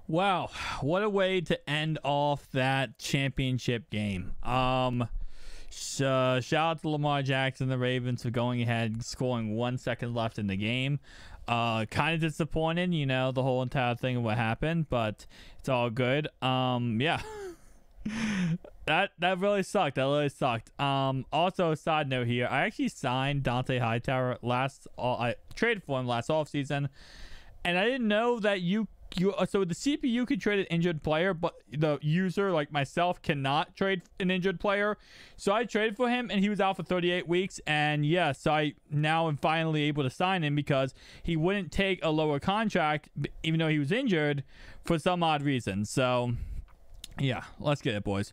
Wow, what a way to end off that championship game. So shout out to Lamar Jackson, the Ravens, for going ahead, scoring 1 second left in the game. Kind of disappointed, you know, the whole entire thing of what happened, but it's all good. Yeah. that really sucked. That really sucked. Also, a side note here, I actually signed Dante Hightower I traded for him last offseason, and I didn't know that so the CPU can trade an injured player, but the user like myself cannot trade an injured player. So I traded for him and he was out for 38 weeks. And yeah, so I now am finally able to sign him because he wouldn't take a lower contract even though he was injured for some odd reason. So yeah, let's get it, boys.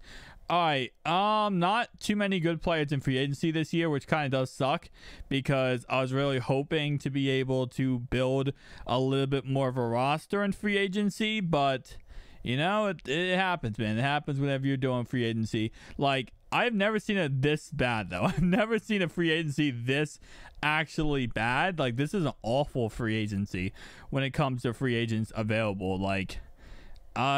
All right, not too many good players in free agency this year, which kind of does suck because I was really hoping to be able to build a little bit more of a roster in free agency, but you know, it happens, man. It happens whenever you're doing free agency. Like, I've never seen it this bad, though. I've never seen a free agency this actually bad. Like, this is an awful free agency when it comes to free agents available. Like,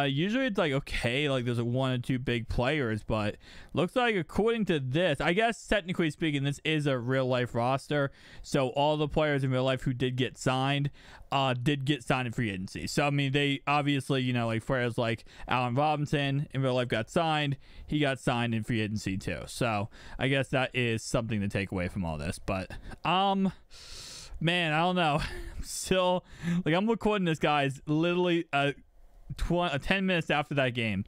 usually it's like, okay, like there's one or two big players, but looks like according to this, I guess technically speaking, this is a real life roster. So all the players in real life who did get signed in free agency. So I mean, they obviously, you know, like players like Allen Robinson in real life got signed. He got signed in free agency too. So I guess that is something to take away from all this. But man, I don't know. I'm still like, I'm recording this, guys, literally 10 minutes after that game,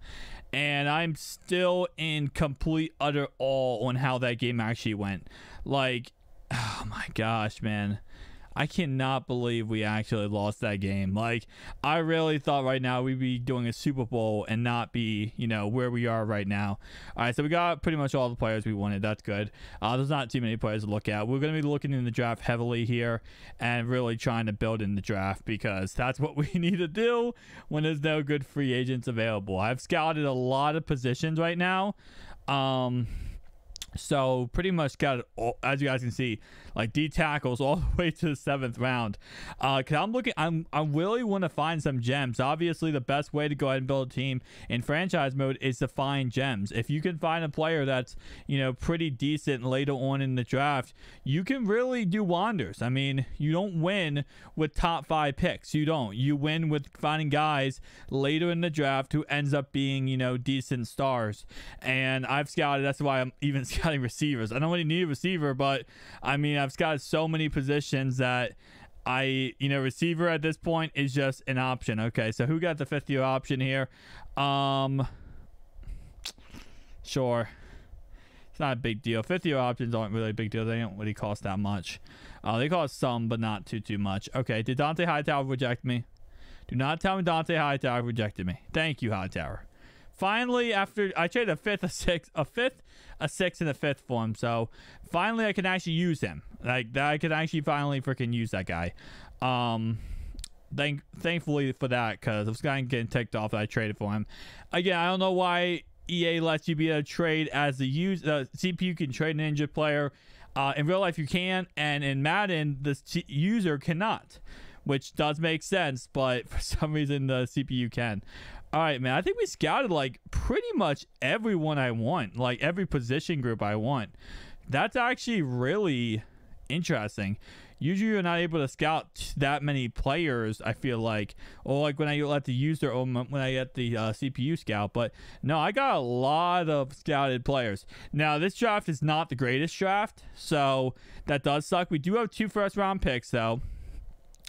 and I'm still in complete utter awe on how that game actually went. Like, oh my gosh, man, I cannot believe we actually lost that game. Like, I really thought right now we'd be doing a Super Bowl and not be, you know, where we are right now. All right, so we got pretty much all the players we wanted. That's good. There's not too many players to look at. We're going to be looking in the draft heavily here and really trying to build in the draft because that's what we need to do when there's no good free agents available. I've scouted a lot of positions right now. So pretty much got it all, as you guys can see, like D tackles all the way to the 7th round. Cause I really want to find some gems. Obviously, the best way to go ahead and build a team in franchise mode is to find gems. If you can find a player that's, you know, pretty decent later on in the draft, you can really do wonders. I mean, you don't win with top 5 picks. You don't. You win with finding guys later in the draft who ends up being, you know, decent stars. And I've scouted. That's why I'm even scouting receivers. I don't really need a receiver, but I mean, I've scouted so many positions that receiver at this point is just an option. Okay, so who got the 5th-year option here? Sure. It's not a big deal. 5th-year options aren't really a big deal. They don't really cost that much. They cost some, but not too much. Okay, did Dante Hightower reject me? Do not tell me Dante Hightower rejected me. Thank you, Hightower. Finally, after I traded a 5th, a 6th, a 6th, and a 5th for him, so finally I can actually use him. Like, I could actually finally freaking use that guy. Thankfully for that, because I was kind of getting ticked off that I traded for him. Again, I don't know why EA lets you be able to trade as the CPU can trade an injured player. In real life, you can, and in Madden, the user cannot, which does make sense, but for some reason the CPU can. All right, man, I think we scouted like pretty much everyone I want, like every position group I want. That's actually really interesting. Usually you're not able to scout that many players, I feel like, or like when I let the user or when I get the CPU scout. But no, I got a lot of scouted players. Now, this draft is not the greatest draft, so that does suck. We do have 2 first-round picks, though.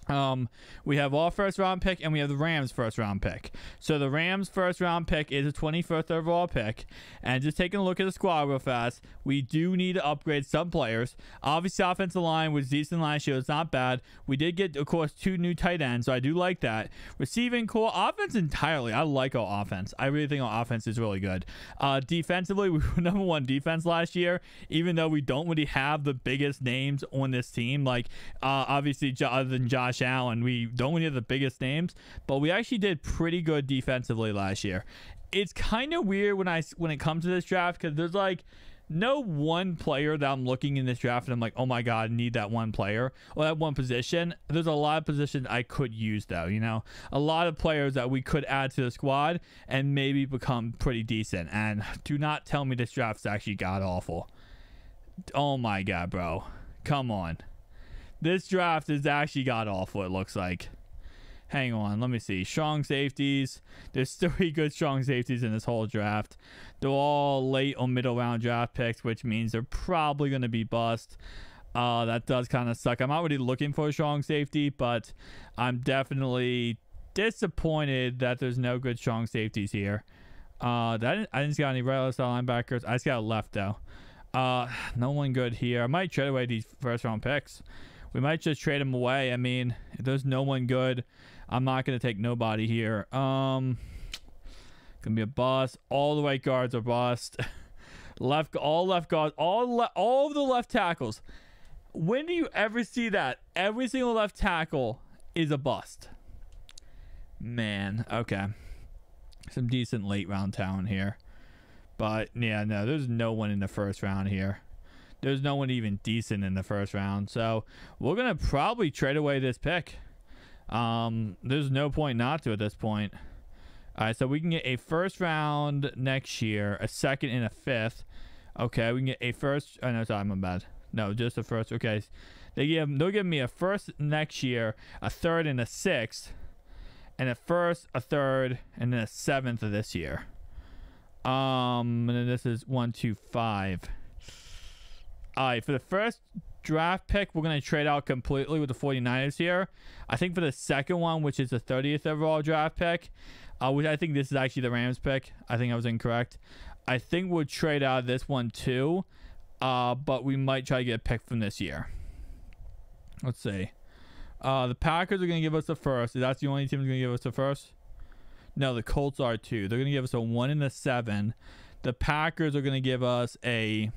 We have our 1st round pick and we have the Rams 1st round pick. So the Rams 1st round pick is a 21st overall pick. And just taking a look at the squad real fast, we do need to upgrade some players. Obviously, offensive line was decent last year. It's not bad. We did get, of course, 2 new tight ends, so I do like that. Receiving core, offense entirely. I like our offense. I really think our offense is really good. Defensively, we were #1 defense last year, even though we don't really have the biggest names on this team. Like, obviously, other than Josh Allen, we don't really have the biggest names, but we actually did pretty good defensively last year. It's kind of weird when it comes to this draft because there's like no one player that I'm looking in this draft and I'm like, oh my god, I need that one player or that one position. There's a lot of positions I could use though, you know, a lot of players that we could add to the squad and maybe become pretty decent. And do not tell me this draft's actually god awful. Oh my god, bro, come on, this draft is actually god awful. It looks like. Hang on, let me see. Strong safeties. There's 3 good strong safeties in this whole draft. They're all late or middle round draft picks, which means they're probably going to be bust. That does kind of suck. I'm already looking for a strong safety, but I'm definitely disappointed that there's no good strong safeties here. I didn't got any regular style linebackers. I just got a left though. No one good here. I might trade away these first round picks. We might just trade them away. I mean, if there's no one good, I'm not going to take nobody here. Gonna be a bust. All the right guards are bust. All left guards, all of the left tackles. When do you ever see that? Every single left tackle is a bust. Man, okay. Some decent late round talent here. But yeah, no, there's no one in the first round here. There's no one even decent in the first round. So we're going to probably trade away this pick. There's no point not to at this point. All right, so we can get a first round next year, a second and a fifth. Okay, we can get a first. Oh, no, sorry, my bad. No, just a first. Okay, they'll give me a first next year, a third and a sixth, and a first, a third, and then a seventh of this year. And then this is 1, 2, 5. All right, for the first draft pick, we're going to trade out completely with the 49ers here. I think for the second one, which is the 30th overall draft pick, which I think this is actually the Rams pick. I think I was incorrect. I think we'll trade out of this one too, but we might try to get a pick from this year. Let's see. The Packers are going to give us the first. That's the only team that's going to give us the first. No, the Colts are too. They're going to give us a 1 and a 7. The Packers are going to give us a...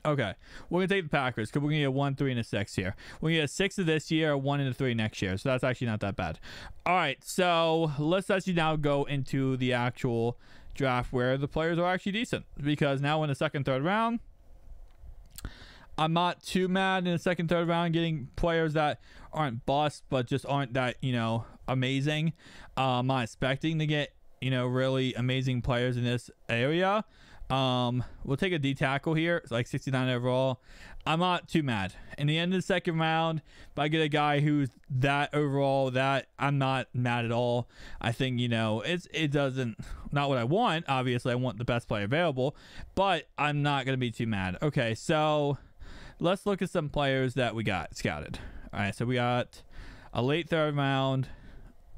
Okay, we're going to take the Packers because we're going to get a 1, 3, and a 6 here. We're going to get a 6 of this year, a 1 and a 3 next year. So that's actually not that bad. All right, so let's actually now go into the actual draft where the players are actually decent. Because now in the second, third round, I'm not too mad in the second, third round getting players that aren't bust, but just aren't that, you know, amazing. I'm not expecting to get, you know, really amazing players in this area. We'll take a D tackle here. It's like 69 overall. I'm not too mad. In the end of the second round, if I get a guy who's that overall, that I'm not mad at all. I think, you know, it doesn't, not what I want. Obviously, I want the best player available, but I'm not going to be too mad. Okay, so let's look at some players that we got scouted. All right, so we got a late third round,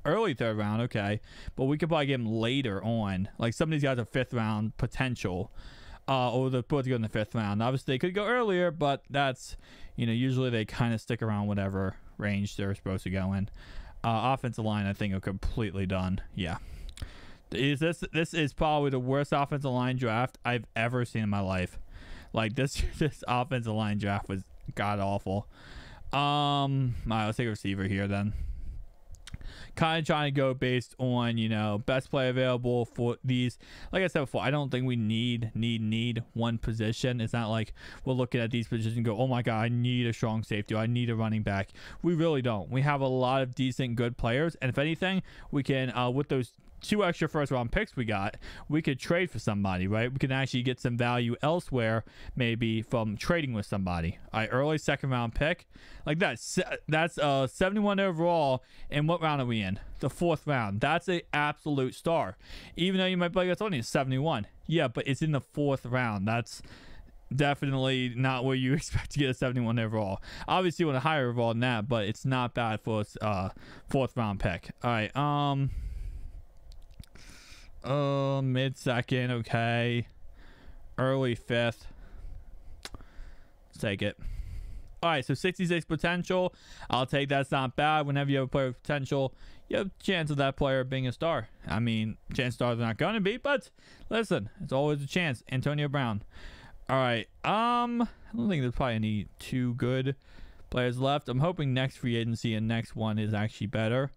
early third round, okay, but we could probably get him later on. Like some of these guys are fifth round potential, or they're supposed to go in the fifth round. Obviously, they could go earlier, but that's, you know, usually they kind of stick around whatever range they're supposed to go in. Offensive line, I think, are completely done. Yeah, this is probably the worst offensive line draft I've ever seen in my life. Like this offensive line draft was god awful. All right, let's take a receiver here then. Kind of trying to go based on, you know, best play available for these. Like I said before, I don't think we need one position. It's not like we're looking at these positions and go, oh my god, I need a strong safety, or I need a running back. We really don't. We have a lot of decent good players, and if anything, we can with those 2 extra first round picks we got, we could trade for somebody, right? We can actually get some value elsewhere, maybe from trading with somebody. All right, early second round pick, like that's 71 overall. And what round are we in? The 4th round. That's an absolute star. Even though you might be like, it's only 71. Yeah, but it's in the 4th round. That's definitely not where you expect to get a 71 overall. Obviously, you want a higher overall than that, but it's not bad for a 4th round pick. All right, mid second, okay. Early 5th. Let's take it. All right, so 66 potential. I'll take that. That's not bad. Whenever you have a player with potential, you have a chance of that player being a star. I mean, chance stars are not going to be, but listen, it's always a chance. Antonio Brown. All right. I don't think there's probably any too good players left. I'm hoping next free agency and next one is actually better.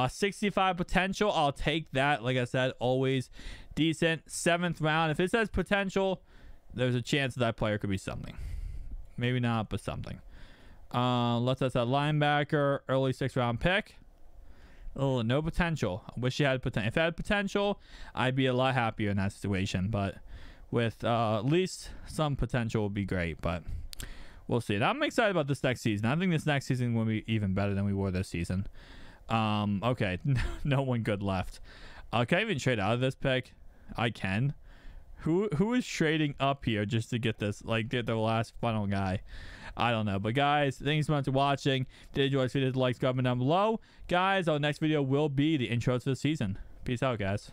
65 potential, I'll take that. Like I said, always decent. 7th round, if it says potential, there's a chance that player could be something. Maybe not, but something. Let's say that linebacker, early 6th round pick. Oh, no potential. I wish he had potential. If it had potential, I'd be a lot happier in that situation. But with at least some potential would be great. But we'll see. And I'm excited about this next season. I think this next season will be even better than we were this season. Okay, no one good left. Can I even trade out of this pick? I can. Who is trading up here just to get this, like, get the last final guy? I don't know. But guys, thanks so much for watching. If you enjoyed this video, like, comment down below. Guys, our next video will be the intro to the season. Peace out, guys.